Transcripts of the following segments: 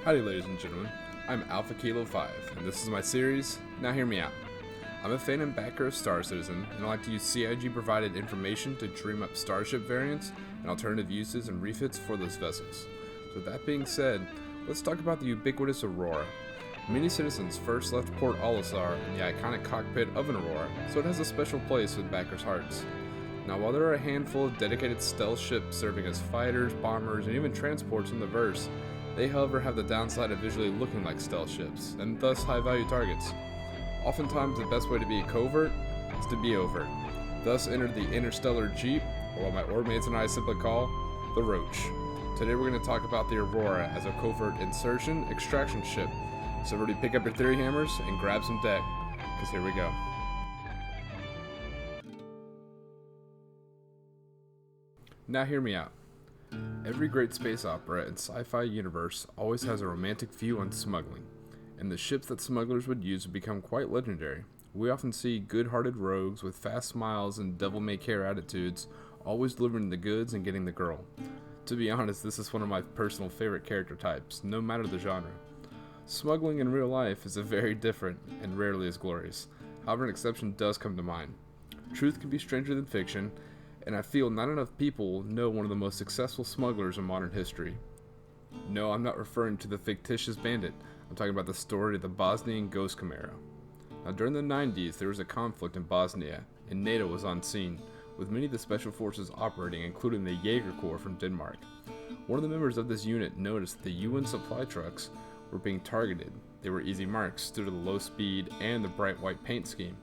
Howdy ladies and gentlemen, I'm Alpha Kilo 5, and this is my series, Now Hear Me Out. I'm a fan and backer of Star Citizen, and I like to use CIG provided information to dream up starship variants and alternative uses and refits for those vessels. So with that being said, let's talk about the ubiquitous Aurora. Many citizens first left Port Olisar in the iconic cockpit of an Aurora, so it has a special place with backers' hearts. Now while there are a handful of dedicated stealth ships serving as fighters, bombers, and even transports in the verse, they however have the downside of visually looking like stealth ships, and thus high-value targets. Oftentimes the best way to be covert is to be overt. Thus entered the Interstellar Jeep, or what my org mates and I simply call the Roach. Today we're going to talk about the Aurora as a covert insertion extraction ship. So everybody pick up your theory hammers and grab some deck, because here we go. Now hear me out. Every great space opera and sci-fi universe always has a romantic view on smuggling, and the ships that smugglers would use would become quite legendary. We often see good-hearted rogues with fast smiles and devil-may-care attitudes, always delivering the goods and getting the girl. To be honest, this is one of my personal favorite character types, no matter the genre. Smuggling in real life is a very different and rarely as glorious. However, an exception does come to mind. Truth can be stranger than fiction, and I feel not enough people know one of the most successful smugglers in modern history. No, I'm not referring to the fictitious bandit. I'm talking about the story of the Bosnian Ghost Camaro. Now, during the 90s, there was a conflict in Bosnia, and NATO was on scene, with many of the special forces operating, including the Jaeger Corps from Denmark. One of the members of this unit noticed that the UN supply trucks were being targeted. They were easy marks due to the low speed and the bright white paint scheme.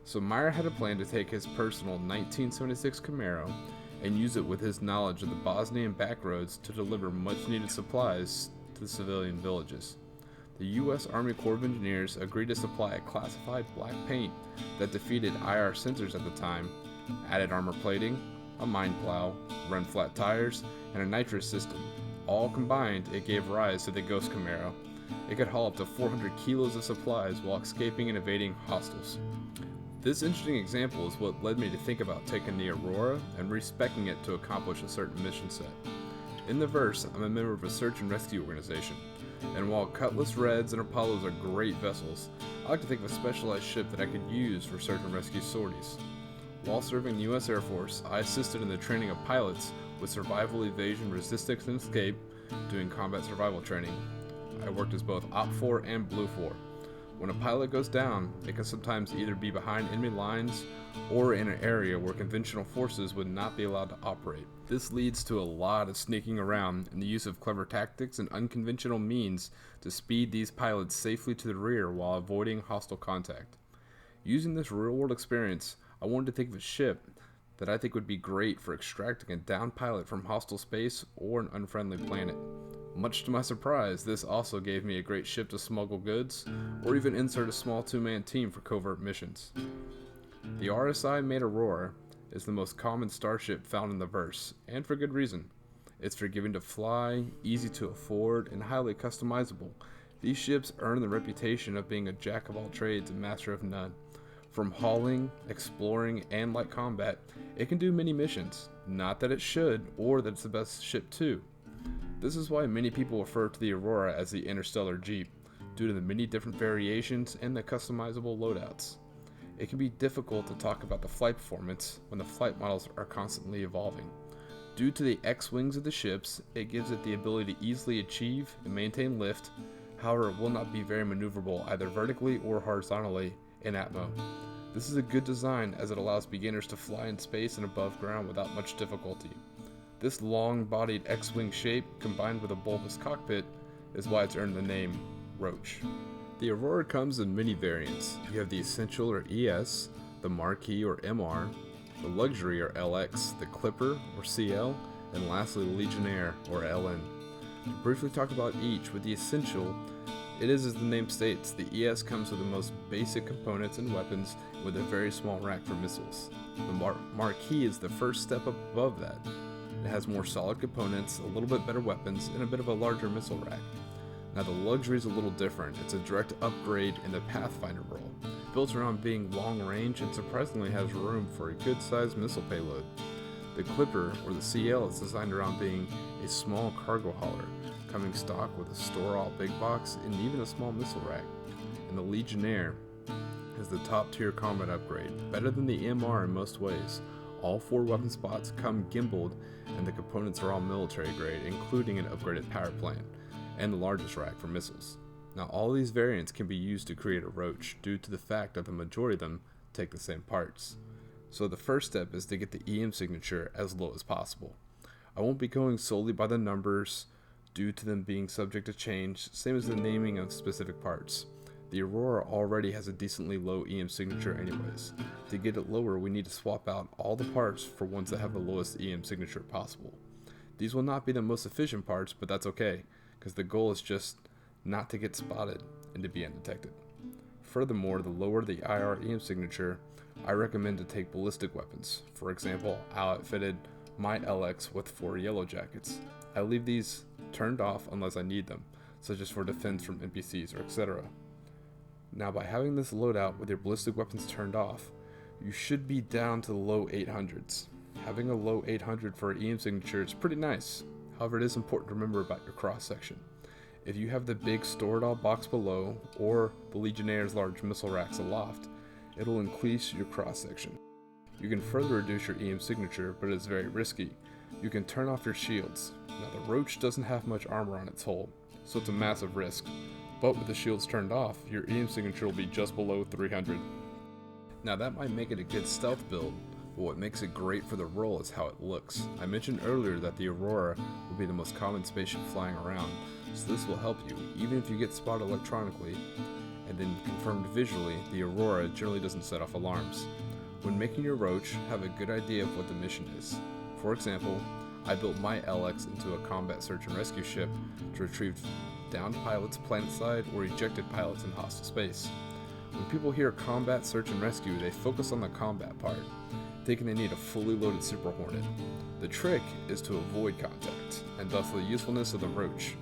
So Meyer had a plan to take his personal 1976 Camaro and use it with his knowledge of the Bosnian backroads to deliver much needed supplies to the civilian villages. The U.S. Army Corps of Engineers agreed to supply a classified black paint that defeated IR sensors at the time, added armor plating, a mine plow, run flat tires, and a nitrous system. All combined, it gave rise to the Ghost Camaro. It could haul up to 400 kilos of supplies while escaping and evading hostiles. This interesting example is what led me to think about taking the Aurora and respecing it to accomplish a certain mission set. In the verse, I'm a member of a search and rescue organization, and while Cutlass Reds and Apollos are great vessels, I like to think of a specialized ship that I could use for search and rescue sorties. While serving the U.S. Air Force, I assisted in the training of pilots with survival, evasion, resistance, and escape, doing combat survival training. I worked as both Op 4 and Blue 4. When a pilot goes down, it can sometimes either be behind enemy lines or in an area where conventional forces would not be allowed to operate. This leads to a lot of sneaking around and the use of clever tactics and unconventional means to speed these pilots safely to the rear while avoiding hostile contact. Using this real-world experience, I wanted to think of a ship that I think would be great for extracting a downed pilot from hostile space or an unfriendly planet. Much to my surprise, this also gave me a great ship to smuggle goods, or even insert a small two-man team for covert missions. The RSI-made Aurora is the most common starship found in the verse, and for good reason. It's forgiving to fly, easy to afford, and highly customizable. These ships earn the reputation of being a jack of all trades and master of none. From hauling, exploring, and light combat, it can do many missions. Not that it should, or that it's the best ship too. This is why many people refer to the Aurora as the Interstellar Jeep, due to the many different variations and the customizable loadouts. It can be difficult to talk about the flight performance when the flight models are constantly evolving. Due to the X-wings of the ships, it gives it the ability to easily achieve and maintain lift, however it will not be very maneuverable either vertically or horizontally in Atmo. This is a good design as it allows beginners to fly in space and above ground without much difficulty. This long-bodied X-wing shape, combined with a bulbous cockpit, is why it's earned the name Roach. The Aurora comes in many variants. You have the Essential or ES, the Marquis or MR, the Luxury or LX, the Clipper or CL, and lastly the Legionnaire or LN. To briefly talk about each, with the Essential, it is as the name states, the ES comes with the most basic components and weapons with a very small rack for missiles. The Marquis is the first step up above that. It has more solid components, a little bit better weapons, and a bit of a larger missile rack. Now the Luxury is a little different. It's a direct upgrade in the Pathfinder role, built around being long range and surprisingly has room for a good sized missile payload. The Clipper, or the CL, is designed around being a small cargo hauler, coming stock with a store-all big box and even a small missile rack. And the Legionnaire is the top-tier combat upgrade, better than the MR in most ways. All 4 weapon spots come gimbaled, and the components are all military grade, including an upgraded power plant, and the largest rack for missiles. Now all these variants can be used to create a Roach due to the fact that the majority of them take the same parts. So the first step is to get the EM signature as low as possible. I won't be going solely by the numbers due to them being subject to change, same as the naming of specific parts. The Aurora already has a decently low EM signature anyways. To get it lower, we need to swap out all the parts for ones that have the lowest EM signature possible. These will not be the most efficient parts, but that's okay, because the goal is just not to get spotted and to be undetected. Furthermore, the lower the IR EM signature, I recommend to take ballistic weapons. For example, I outfitted my LX with 4 yellow jackets. I leave these turned off unless I need them, such as for defense from NPCs or etc. Now by having this loadout with your ballistic weapons turned off, you should be down to the low 800s. Having a low 800 for an EM signature is pretty nice. However, it is important to remember about your cross section. If you have the big store-it-all box below, or the Legionnaire's large missile racks aloft, it'll increase your cross section. You can further reduce your EM signature, but it's very risky. You can turn off your shields. Now the Roach doesn't have much armor on its hull, so it's a massive risk. But with the shields turned off, your EM signature will be just below 300. Now that might make it a good stealth build, but what makes it great for the role is how it looks. I mentioned earlier that the Aurora will be the most common spaceship flying around, so this will help you, even if you get spotted electronically, and then confirmed visually, the Aurora generally doesn't set off alarms. When making your Roach, have a good idea of what the mission is. For example, I built my LX into a combat search and rescue ship to retrieve downed pilots planetside or ejected pilots in hostile space. When people hear combat search and rescue, they focus on the combat part, thinking they need a fully loaded Super Hornet. The trick is to avoid contact, and thus the usefulness of the Roach.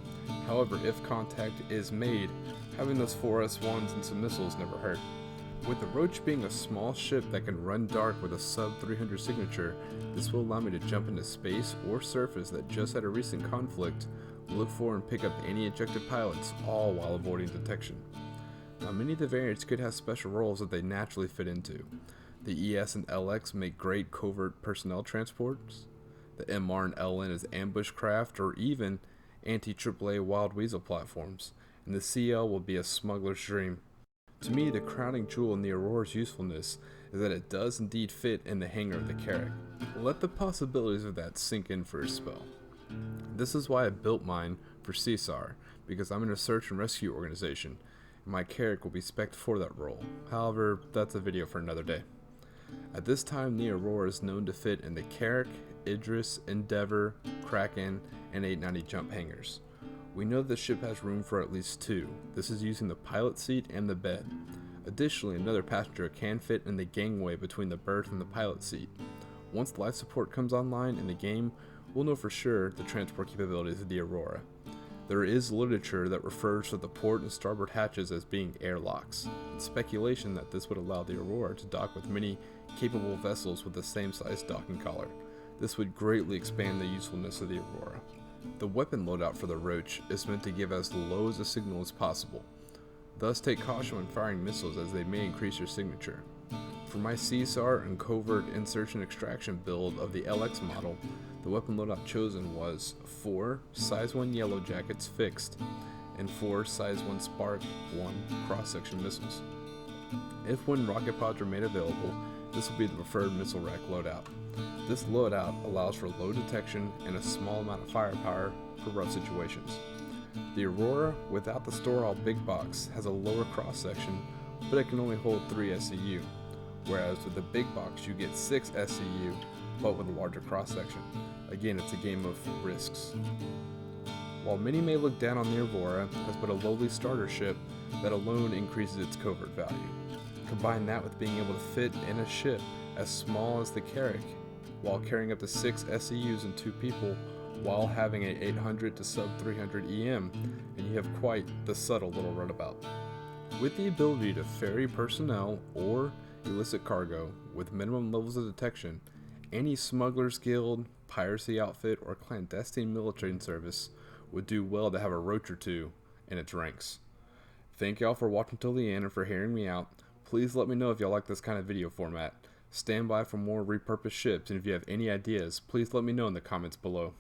However, if contact is made, having those 4S1s and some missiles never hurt. With the Roach being a small ship that can run dark with a sub 300 signature, this will allow me to jump into space or surface that just had a recent conflict, look for and pick up any ejected pilots, all while avoiding detection. Now many of the variants could have special roles that they naturally fit into. The ES and LX make great covert personnel transports. The MR and LN is ambush craft or even anti-AAA Wild Weasel platforms, and the CL will be a smuggler's dream. To me, the crowning jewel in the Aurora's usefulness is that it does indeed fit in the hangar of the Carrack. Let the possibilities of that sink in for a spell. This is why I built mine for CSAR, because I'm in a search and rescue organization, and my Carrack will be spec'd for that role. However, that's a video for another day. At this time, the Aurora is known to fit in the Carrack, Idris, Endeavor, Kraken, and 890 jump hangars. We know the ship has room for at least 2. This is using the pilot seat and the bed. Additionally, another passenger can fit in the gangway between the berth and the pilot seat. Once life support comes online in the game, we'll know for sure the transport capabilities of the Aurora. There is literature that refers to the port and starboard hatches as being airlocks, and speculation that this would allow the Aurora to dock with many capable vessels with the same size docking collar. This would greatly expand the usefulness of the Aurora. The weapon loadout for the Roach is meant to give as low as a signal as possible. Thus take caution when firing missiles as they may increase your signature. For my CSAR and covert insertion and extraction build of the LX model, the weapon loadout chosen was 4 size 1 yellow jackets fixed and 4 size 1 spark 1 cross-section missiles. If when rocket pods are made available, this will be the preferred missile rack loadout. This loadout allows for low detection and a small amount of firepower for rough situations. The Aurora, without the store-all big box, has a lower cross-section, but it can only hold 3 SCU, whereas with the big box you get 6 SCU, but with a larger cross-section. Again, it's a game of risks. While many may look down on the Aurora as but a lowly starter ship, that alone increases its covert value. Combine that with being able to fit in a ship as small as the Carrack, while carrying up to 6 SCUs and 2 people, while having a 800 to sub 300 EM, and you have quite the subtle little runabout. With the ability to ferry personnel or illicit cargo with minimum levels of detection, any smuggler's guild, piracy outfit, or clandestine military service would do well to have a roach or two in its ranks. Thank y'all for watching till the end and for hearing me out. Please let me know if y'all like this kind of video format. Stand by for more repurposed ships, and if you have any ideas, please let me know in the comments below.